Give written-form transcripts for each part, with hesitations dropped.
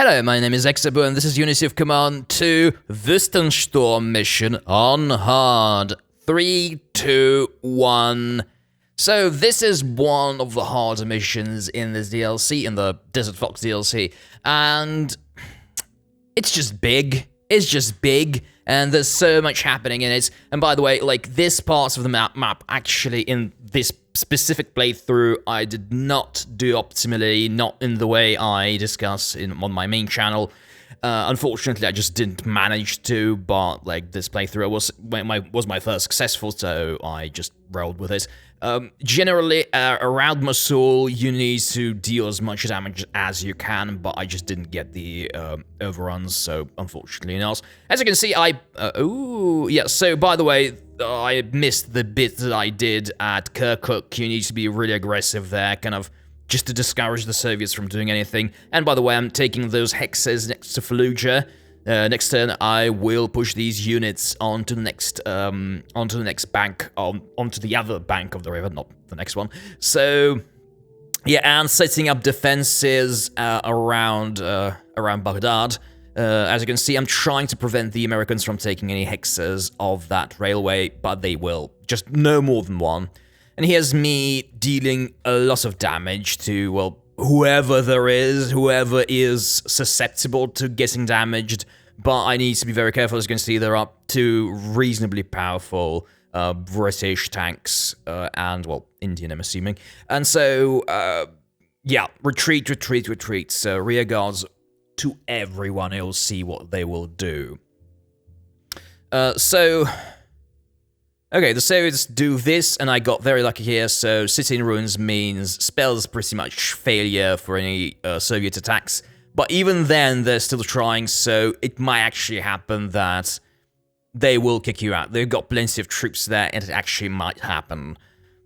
Hello, my name is Exabu, and this is Unity of Command 2 Wüstensturm mission on hard. 3, 2, 1. So this is one of the harder missions in this DLC, in the Desert Fox DLC, and it's just big. It's just big, and there's so much happening in it. And by the way, like, this part of the map actually in this specific playthrough, I did not do optimally, not in the way I discuss on my main channel. Unfortunately, I just didn't manage to, but like this playthrough was my first successful, so I just rolled with it. Generally, around Mosul, you need to deal as much damage as you can, but I just didn't get the overruns, so unfortunately not. As you can see, so by the way, I missed the bit that I did at Kirkuk. You need to be really aggressive there, kind of just to discourage the Soviets from doing anything. And by the way, I'm taking those hexes next to Fallujah. Next turn, I will push these units onto the next bank, onto the other bank of the river, not the next one. So, yeah, and setting up defenses around Baghdad. As you can see, I'm trying to prevent the Americans from taking any hexes of that railway, but they will. Just no more than one. And here's me dealing a lot of damage to, well, whoever is susceptible to getting damaged, but I need to be very careful. As you can see, there are two reasonably powerful British tanks, and, well, Indian, I'm assuming. And so, yeah, retreat. So, rear guards to everyone, you'll see what they will do. Okay, the Soviets do this, and I got very lucky here, so City in Ruins spells pretty much failure for any Soviet attacks, but even then, they're still trying, so it might actually happen that they will kick you out. They've got plenty of troops there, and it actually might happen.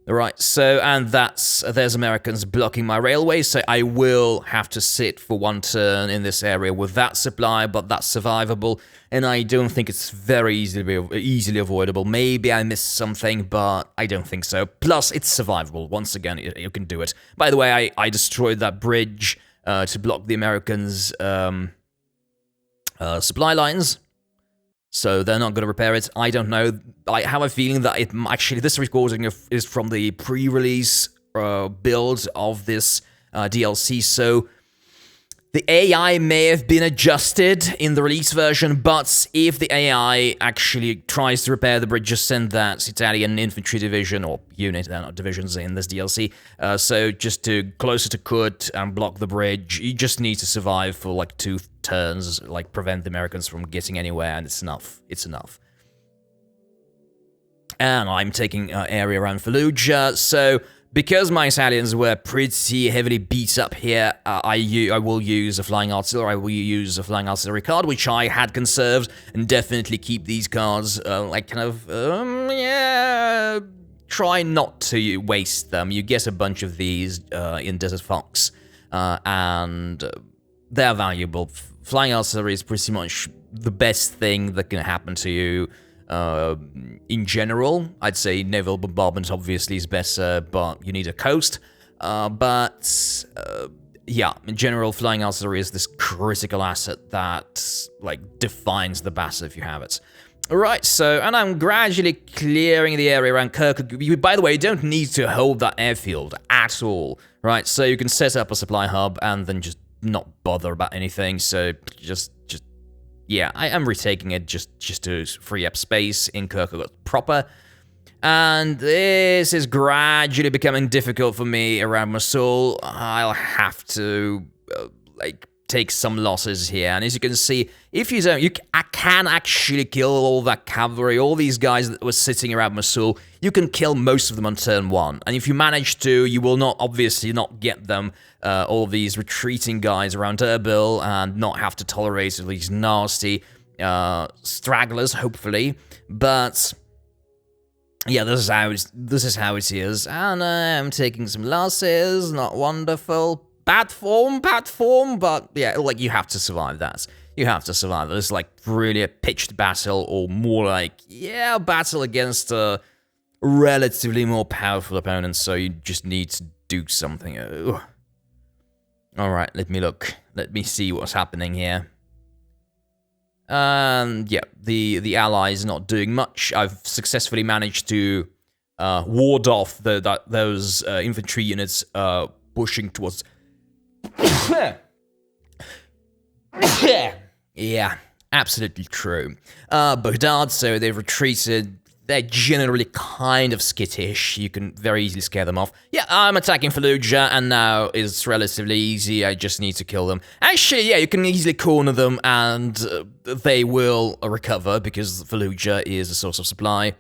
Alright, so, and there's Americans blocking my railway, so I will have to sit for one turn in this area with that supply, but that's survivable, and I don't think it's very easily avoidable. Maybe I missed something, but I don't think so. Plus, it's survivable. Once again, you can do it. By the way, I destroyed that bridge to block the Americans' supply lines. So they're not going to repair it. I don't know. I have a feeling that this recording is from the pre-release build of this DLC. So the AI may have been adjusted in the release version, but if the AI actually tries to repair the bridge, just send that Italian infantry division or unit, they're not divisions in this DLC. So just to closer to Kut and block the bridge. You just need to survive for like 2 turns, like prevent the Americans from getting anywhere, and it's enough. It's enough. And I'm taking area around Fallujah, so because my Italians were pretty heavily beat up here, I will use a flying artillery. I will use a flying artillery card, which I had conserved, and definitely keep these cards, try not to waste them. You get a bunch of these in Desert Fox, and they're valuable. Flying artillery is pretty much the best thing that can happen to you. In general, I'd say naval bombardment obviously is better, but you need a coast. Yeah, in general, flying artillery is this critical asset that, like, defines the battle if you have it. Alright, so, and I'm gradually clearing the area around Kirkuk. You, by the way, you don't need to hold that airfield at all, right? So you can set up a supply hub and then just not bother about anything, so yeah, I am retaking it just to free up space in Kirkuk proper. And this is gradually becoming difficult for me around Mosul. I'll have to, take some losses here. And as you can see, if you don't, I can actually kill all that cavalry, all these guys that were sitting around Mosul. You can kill most of them on turn 1. And if you manage to, you will obviously not get them, all these retreating guys around Erbil, and not have to tolerate these nasty stragglers, hopefully. But yeah, this is how it is. And I'm taking some losses, not wonderful. Bad form, but yeah, like, you have to survive that. You have to survive that. It's like really a pitched battle, or more like, yeah, a battle against a relatively more powerful opponent, so you just need to do something. Alright, let me look. let me see what's happening here. And yeah, the allies not doing much. I've successfully managed to ward off those infantry units pushing towards. Yeah, absolutely true. Baghdad, so they've retreated. They're generally kind of skittish. You can very easily scare them off. Yeah, I'm attacking Fallujah, and now it's relatively easy. I just need to kill them. Actually, yeah, you can easily corner them, and they will recover, because Fallujah is a source of supply.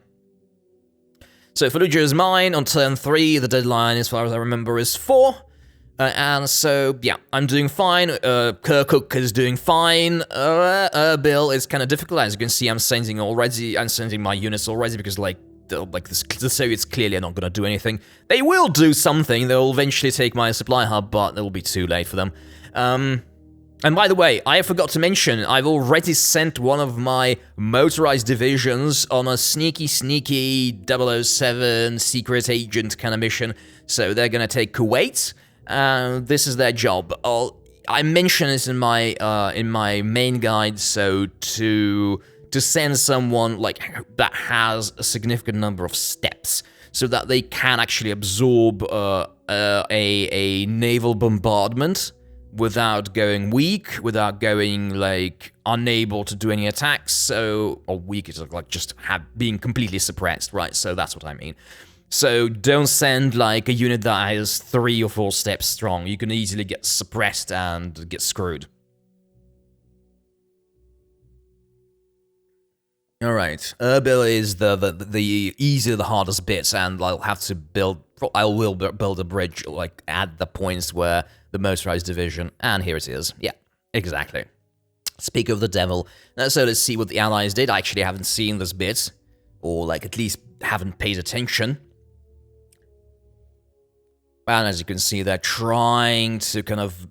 So Fallujah is mine on turn 3. The deadline, as far as I remember, is 4. And so, yeah, I'm doing fine. Kirkuk is doing fine. Erbil is kind of difficult. As you can see, I'm sending my units already, because, the Soviets clearly are not going to do anything. They will do something. They'll eventually take my supply hub, but it will be too late for them. And by the way, I forgot to mention, I've already sent one of my motorized divisions on a sneaky 007 secret agent kind of mission. So they're going to take Kuwait. This is their job. I mentioned this in my main guide, so to send someone that has a significant number of steps, so that they can actually absorb a naval bombardment without going weak, without going unable to do any attacks. Or weak is just being completely suppressed, right? So that's what I mean. So don't send a unit that is 3 or 4 steps strong. You can easily get suppressed and get screwed. Alright, Erbil is the easier, the hardest bit, and I will build a bridge at the points where the motorized division, and here it is. Yeah, exactly. Speak of the devil. So let's see what the allies did. I actually haven't seen this bit, or at least haven't paid attention. And as you can see, they're trying to kind of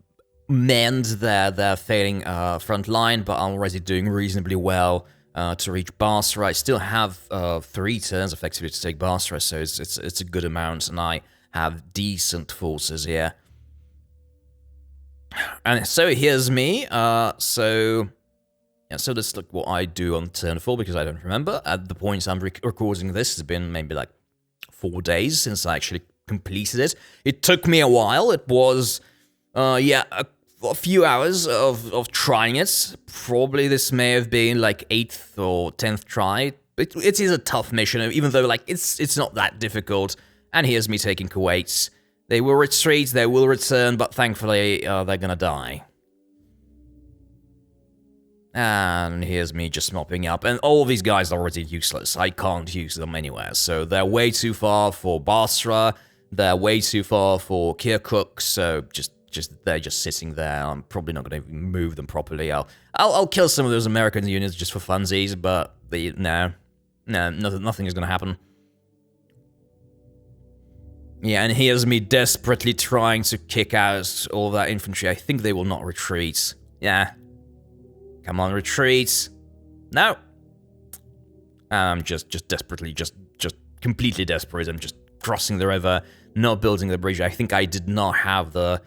mend their failing front line, but I'm already doing reasonably well to reach Basra. I still have 3 turns effectively to take Basra, so it's a good amount, and I have decent forces here. And so here's me. So let's look what I do on turn 4, because I don't remember. At the point I'm recording this, it's been maybe 4 days since I actually completed it. It took me a while. It was, a few hours of trying it. Probably this may have been 8th or 10th try. It is a tough mission, even though it's not that difficult. And here's me taking Kuwait. They will retreat, they will return, but thankfully they're gonna die. And here's me just mopping up, and all of these guys are already useless. I can't use them anywhere, so they're way too far for Basra, they're way too far for Kirkuk, so they're just sitting there. I'm probably not going to move them properly. I'll kill some of those American units just for funsies, but nothing is going to happen. Yeah, and here's me desperately trying to kick out all that infantry. I think they will not retreat. Yeah. Come on, retreat. No. I'm just desperately, just completely desperate. I'm just crossing the river, not building the bridge. I think I did not have the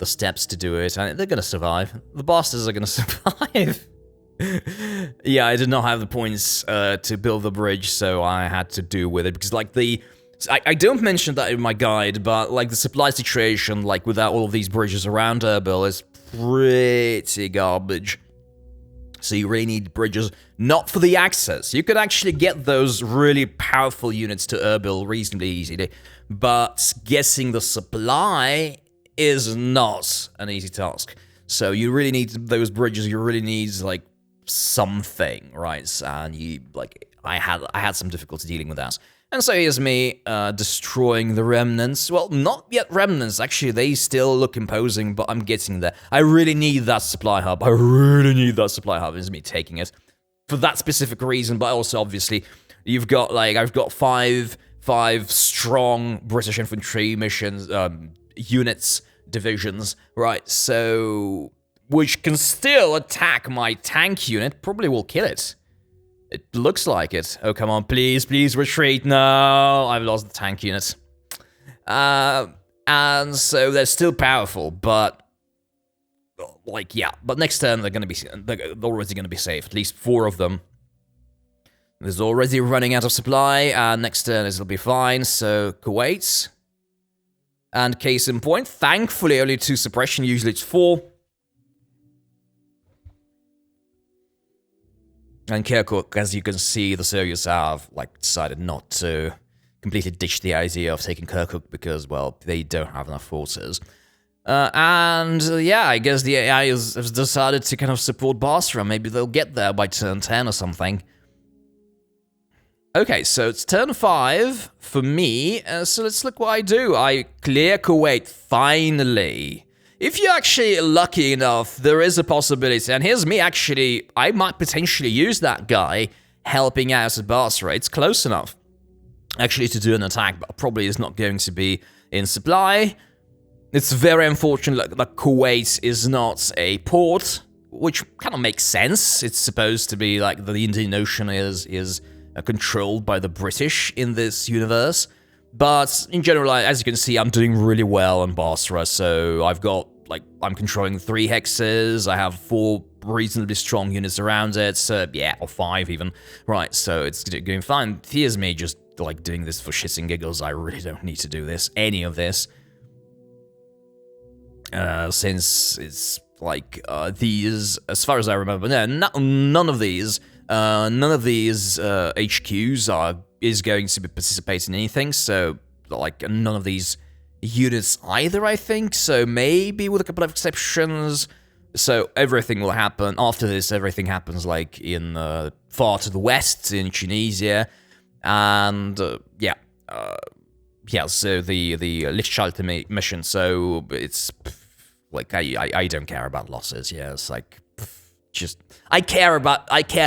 steps to do it, and they're gonna survive. The bastards are gonna survive. Yeah, I did not have the points to build the bridge, so I had to do with it, because I don't mention that in my guide, but the supply situation, without all of these bridges around Erbil, is pretty garbage. So you really need bridges, not for the access. You could actually get those really powerful units to Erbil reasonably easily, but getting the supply is not an easy task. So you really need those bridges. You really need something, right? And I had some difficulty dealing with that. And so here's me destroying the remnants. Well, not yet remnants. Actually, they still look imposing, but I'm getting there. I really need that supply hub. Is me taking it for that specific reason, but also obviously you've got I've got five strong British infantry missions divisions, right? So which can still attack my tank unit. Probably will kill it. It looks like it. Oh, come on, please retreat. No, I've lost the tank unit. And so they're still powerful, but like, yeah. But next turn, they're already gonna be safe. At least 4 of them. There's already running out of supply, and next turn it'll be fine. So Kuwait. And case in point, thankfully only 2 suppression, usually it's 4. And Kirkuk, as you can see, the Soviets have, like, decided not to completely ditch the idea of taking Kirkuk because, well, they don't have enough forces. Yeah, I guess the AI has decided to kind of support Basra. Maybe they'll get there by turn 10 or something. Okay, so it's turn 5 for me, so let's look what I do. I clear Kuwait, finally. If you're actually lucky enough, there is a possibility, and here's me actually, I might potentially use that guy helping out at Basra. It's close enough, actually, to do an attack, but probably is not going to be in supply. It's very unfortunate that Kuwait is not a port, which kind of makes sense. It's supposed to be like the Indian Ocean is controlled by the British in this universe. But in general, as you can see, I'm doing really well on Basra. So I've got, like, I'm controlling 3 hexes. I have 4 reasonably strong units around it. So, yeah, or 5 even. Right, so it's going fine. Here's me just, like, doing this for shits and giggles. I really don't need to do this, any of this. Since it's, like, these, as far as I remember, none of these HQs is going to be participating in anything, so, like, none of these units either, I think, so maybe with a couple of exceptions, so everything will happen, after this, everything happens, like, in, far to the west, in Tunisia, and, yeah, so the Lichtschalter mission, so it's, like, I don't care about losses, yeah, it's like, just, I care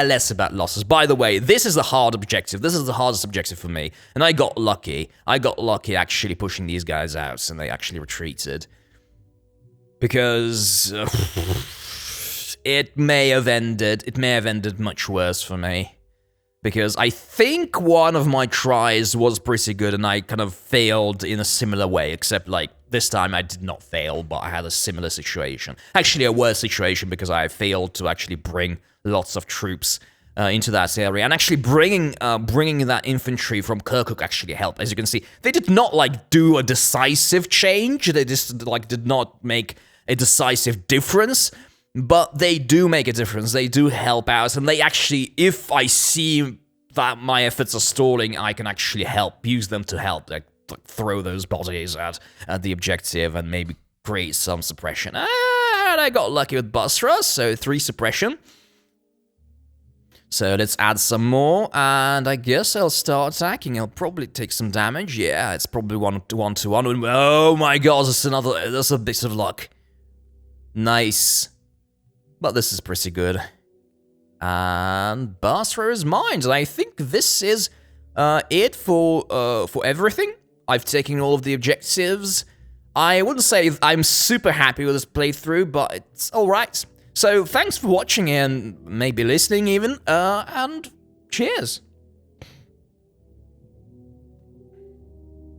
less about losses. By the way, this is the hard objective. This is the hardest objective for me. And I got lucky. I got lucky actually pushing these guys out, and they actually retreated. Because it may have ended much worse for me. Because I think one of my tries was pretty good, and I kind of failed in a similar way, except, like, this time I did not fail, but I had a similar situation. Actually, a worse situation, because I failed to actually bring lots of troops into that area. And actually bringing that infantry from Kirkuk actually helped. As you can see, they did not, like, do a decisive change. They just, like, did not make a decisive difference. But they do make a difference. They do help out. And they actually, if I see that my efforts are stalling, I can actually use them to help. Like, throw those bodies at the objective and maybe create some suppression. And I got lucky with Basra, so 3 suppression. So let's add some more, and I guess I'll start attacking. I'll probably take some damage. Yeah, it's probably 1-to-1. Oh my god, that's a bit of luck. Nice. But this is pretty good. And Basra is mine, and I think this is it for everything. I've taken all of the objectives. I wouldn't say I'm super happy with this playthrough, but it's alright. So thanks for watching and maybe listening even, and cheers!